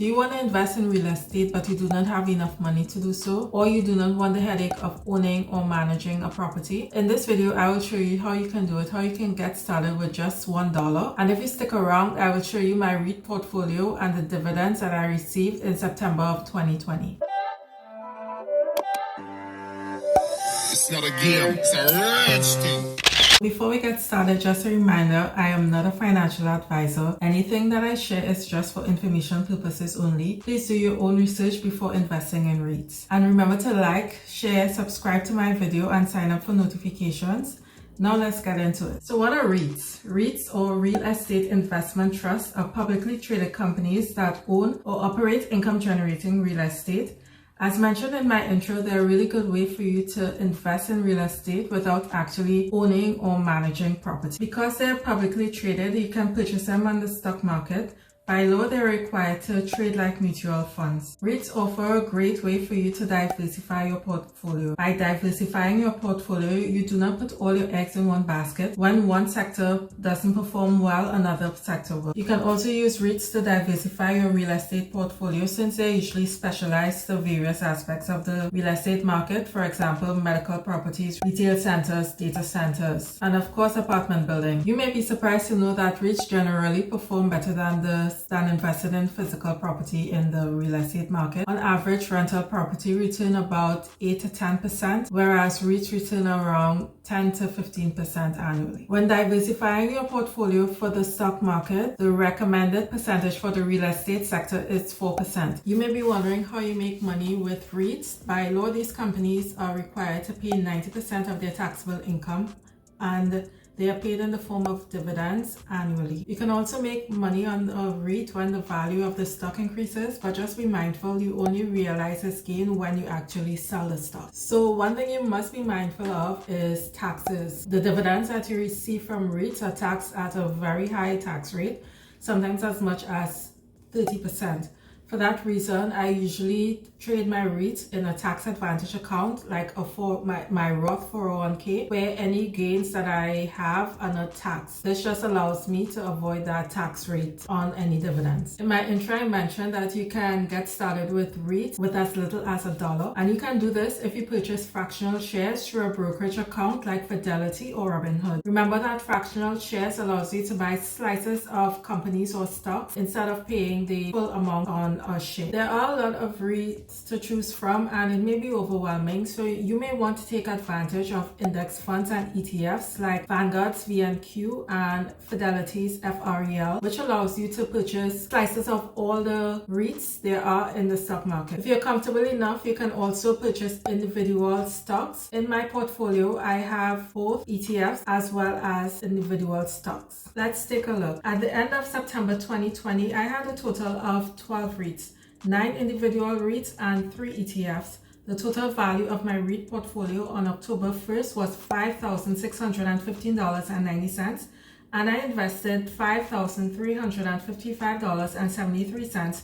Do you want to invest in real estate but you do not have enough money to do so, or you do not want the headache of owning or managing a property? In this video, I will show you how you can do it, how you can get started with just $1. And if you stick around, I will show you my REIT portfolio and the dividends that I received in September of 2020. It's not a game, it's a rich thing. Before we get started, just a reminder, I am not a financial advisor. Anything that I share is just for information purposes only. Please do your own research before investing in REITs. And remember to like, share, subscribe to my video, and sign up for notifications. Now let's get into it. So what are REITs? REITs, or Real Estate Investment Trusts, are publicly traded companies that own or operate income-generating real estate. As mentioned in my intro, they're a really good way for you to invest in real estate without actually owning or managing property. Because they're publicly traded, you can purchase them on the stock market. By law, they're required to trade like mutual funds. REITs offer a great way for you to diversify your portfolio. By diversifying your portfolio, you do not put all your eggs in one basket. When one sector doesn't perform well, another sector will. You can also use REITs to diversify your real estate portfolio, since they're usually specialized to various aspects of the real estate market. For example, medical properties, retail centers, data centers, and of course, apartment building. You may be surprised to know that REITs generally perform better than invested in physical property in the real estate market. On average, rental property return about 8 to 10%, whereas REITs return around 10 to 15% annually. When diversifying your portfolio for the stock market, the recommended percentage for the real estate sector is 4%. You may be wondering how you make money with REITs. By law, these companies are required to pay 90% of their taxable income, and they are paid in the form of dividends annually. You can also make money on a REIT when the value of the stock increases, but just be mindful you only realize this gain when you actually sell the stock. So one thing you must be mindful of is taxes. The dividends that you receive from REITs are taxed at a very high tax rate, sometimes as much as 30%. For that reason, I usually trade my REITs in a tax advantage account, like my Roth 401k, where any gains that I have are not taxed. This just allows me to avoid that tax rate on any dividends. In my intro, I mentioned that you can get started with REITs with as little as $1, and you can do this if you purchase fractional shares through a brokerage account like Fidelity or Robinhood. Remember that fractional shares allows you to buy slices of companies or stocks instead of paying the full amount on a share. There are a lot of REITs to choose from, and it may be overwhelming, so you may want to take advantage of index funds and ETFs like Vanguard's VNQ and Fidelity's FREL, which allows you to purchase slices of all the REITs there are in the stock market. If you're comfortable enough, you can also purchase individual stocks. In my portfolio, I have both ETFs as well as individual stocks. Let's take a look. At the end of September 2020, I had a total of 12 REITs, 9 individual REITs, and 3 ETFs. The total value of my REIT portfolio on October 1st was $5,615.90, and I invested $5,355.73,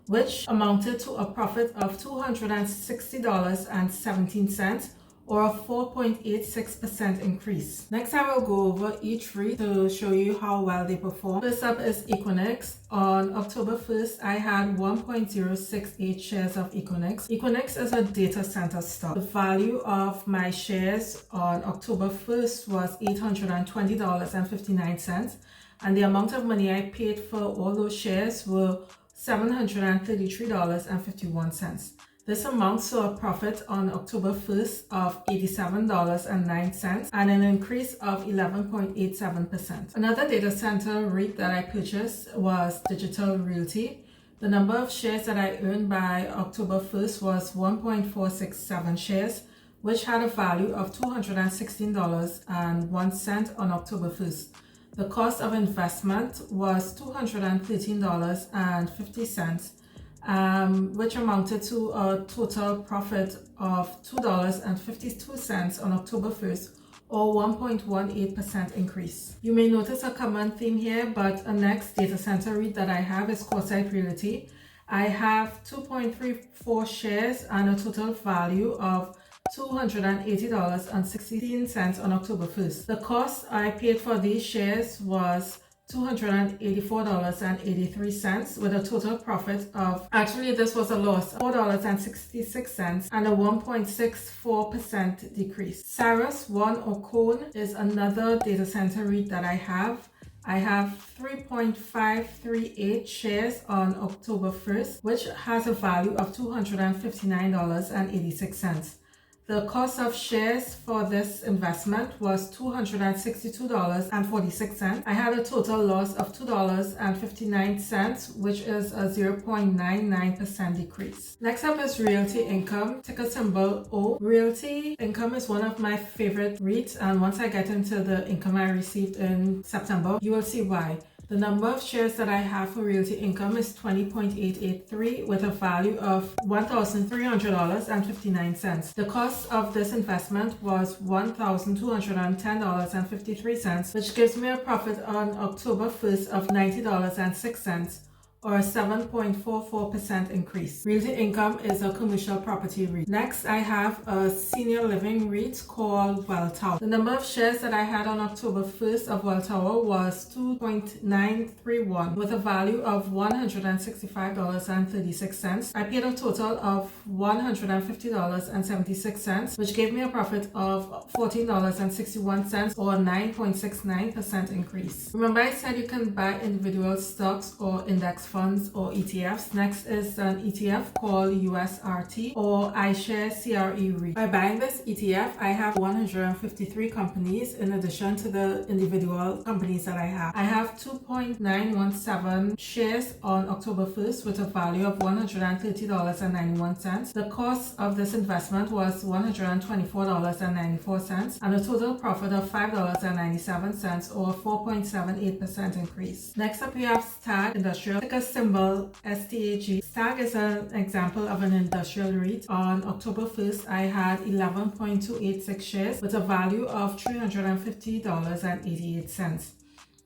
which amounted to a profit of $260.17, or a 4.86% increase. Next, I will go over each REIT to show you how well they perform. First up is Equinix. On October 1st, I had 1.068 shares of Equinix. Equinix is a data center stock. The value of my shares on October 1st was $820.59, and the amount of money I paid for all those shares were $733.51. This amounts to a profit on October 1st of $87.09 and an increase of 11.87%. Another data center REIT that I purchased was Digital Realty. The number of shares that I earned by October 1st was 1.467 shares, which had a value of $216.01 on October 1st. The cost of investment was $213.50. Which amounted to a total profit of $2.52 on October 1st, or 1.18% increase. You may notice a common theme here, but a next data center REIT that I have is Coresight Realty. I have 2.34 shares and a total value of $280.16 on October 1st. The cost I paid for these shares was $284.83 with a total profit of, actually this was a loss, $4.66 and a 1.64% decrease. Cyrus One Ocone is another data center REIT that I have. I have 3.538 shares on October 1st, which has a value of $259.86. The cost of shares for this investment was $262.46. I had a total loss of $2.59, which is a 0.99% decrease. Next up is Realty Income, ticker symbol O. Realty Income is one of my favorite REITs, and once I get into the income I received in September, you will see why. The number of shares that I have for Realty Income is 20.883 with a value of $1,300.59. The cost of this investment was $1,210.53, which gives me a profit on October 1st of $90.06. or a 7.44% increase. Realty Income is a commercial property REIT. Next, I have a senior living REIT called Welltower. The number of shares that I had on October 1st of Welltower was 2.931 with a value of $165.36. I paid a total of $150.76, which gave me a profit of $14.61 or a 9.69% increase. Remember I said you can buy individual stocks or index funds or ETFs. Next is an ETF called USRT or iShare CRE REIT. By buying this ETF, I have 153 companies in addition to the individual companies that I have. I have 2.917 shares on October 1st with a value of $130.91. The cost of this investment was $124.94 and a total profit of $5.97 or a 4.78% increase. Next up we have Stag Industrial, ticker symbol STAG. Stag is an example of an industrial REIT. On October 1st, I had 11.286 shares with a value of $350.88.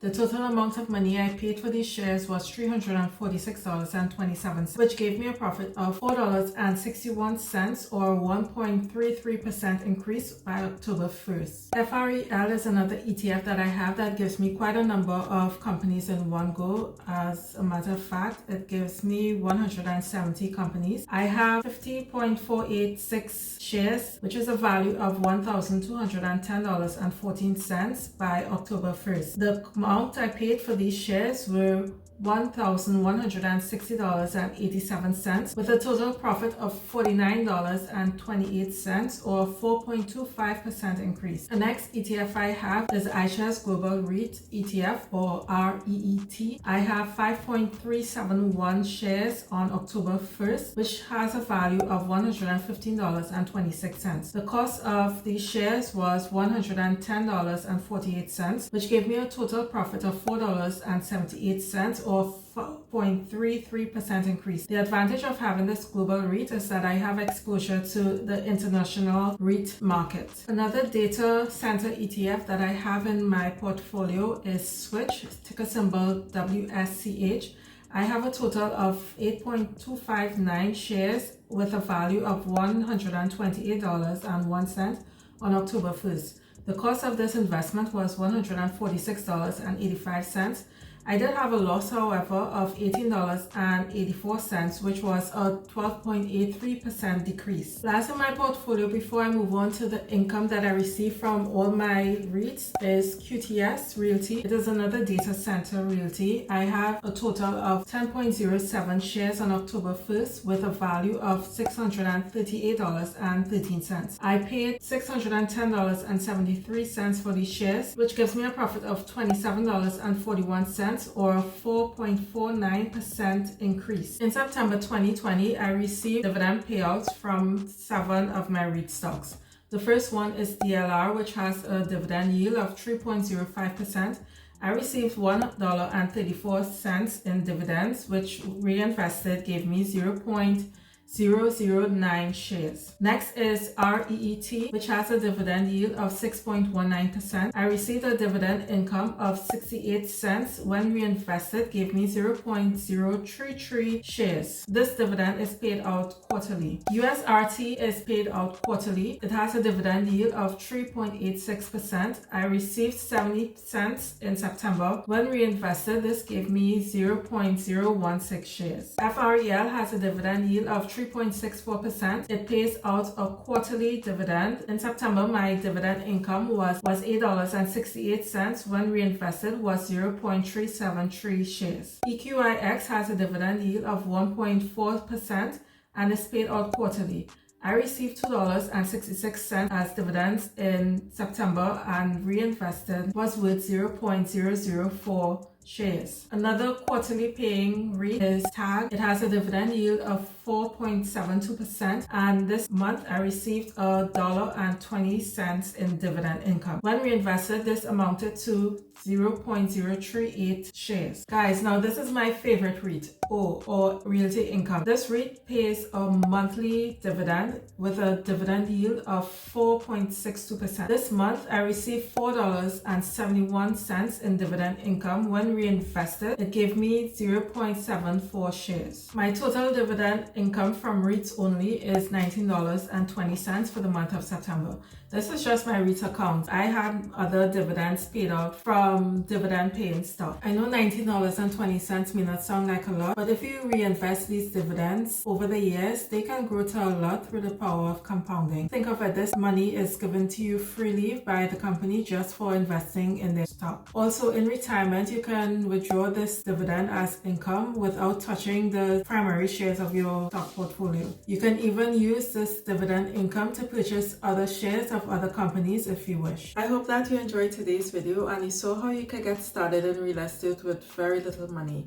The total amount of money I paid for these shares was $346.27, which gave me a profit of $4.61 or 1.33% increase by October 1st. FREL is another ETF that I have that gives me quite a number of companies in one go. As a matter of fact, it gives me 170 companies. I have 50.486 shares, which is a value of $1,210.14 by October 1st. The amount I paid for these shares were $1,160.87 with a total profit of $49.28 or 4.25% increase. The next ETF I have is iShares Global REIT ETF or REET. I have 5.371 shares on October 1st, which has a value of $115.26. The cost of these shares was $110.48, which gave me a total profit of $4.78 or 4.33% increase. The advantage of having this global REIT is that I have exposure to the international REIT market. Another data center ETF that I have in my portfolio is Switch, ticker symbol WSCH. I have a total of 8.259 shares with a value of $128.01 on October 1st. The cost of this investment was $146.85. I did have a loss, however, of $18.84, which was a 12.83% decrease. Last in my portfolio, before I move on to the income that I receive from all my REITs, is QTS Realty. It is another data center realty. I have a total of 10.07 shares on October 1st with a value of $638.13. I paid $610.73 for these shares, which gives me a profit of $27.41 or a 4.49% increase. In September 2020, I received dividend payouts from 7 of my REIT stocks. The first one is DLR, which has a dividend yield of 3.05%. I received $1.34 in dividends, which reinvested gave me 0.09% 0.009 shares. Next is REIT, which has a dividend yield of 6.19%. I received a dividend income of 68 cents when reinvested, gave me 0.033 shares. This dividend is paid out quarterly. USRT is paid out quarterly. It has a dividend yield of 3.86%. I received 70 cents in September. When reinvested, this gave me 0.016 shares. FREL has a dividend yield of 3.64%. It pays out a quarterly dividend. In September, my dividend income was $8.68. When reinvested was 0.373 shares. EQIX has a dividend yield of 1.4% and is paid out quarterly. I received $2.66 as dividends in September and reinvested was worth 0.004 shares. Another quarterly paying REIT is TAG. It has a dividend yield of 4.72% and this month I received $1.20 in dividend income. When reinvested, this amounted to 0.038 shares. Guys, now this is my favorite REIT, or Realty Income. This REIT pays a monthly dividend with a dividend yield of 4.62%. This month I received $4.71 in dividend income. When reinvested, it gave me 0.74 shares. My total dividend income from REITs only is $19.20 for the month of September. This is just my REIT account. I had other dividends paid out from dividend paying stock. I know $19.20 may not sound like a lot, but if you reinvest these dividends over the years, they can grow to a lot through the power of compounding. Think of it, this money is given to you freely by the company just for investing in their stock. Also, in retirement, you can withdraw this dividend as income without touching the primary shares of your stock portfolio. You can even use this dividend income to purchase other shares of other companies if you wish. I hope that you enjoyed today's video and you saw how you could get started in real estate with very little money.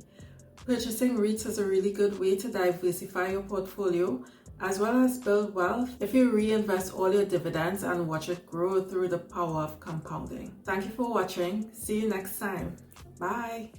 Purchasing REITs is a really good way to diversify your portfolio as well as build wealth if you reinvest all your dividends and watch it grow through the power of compounding. Thank you for watching. See you next time. Bye.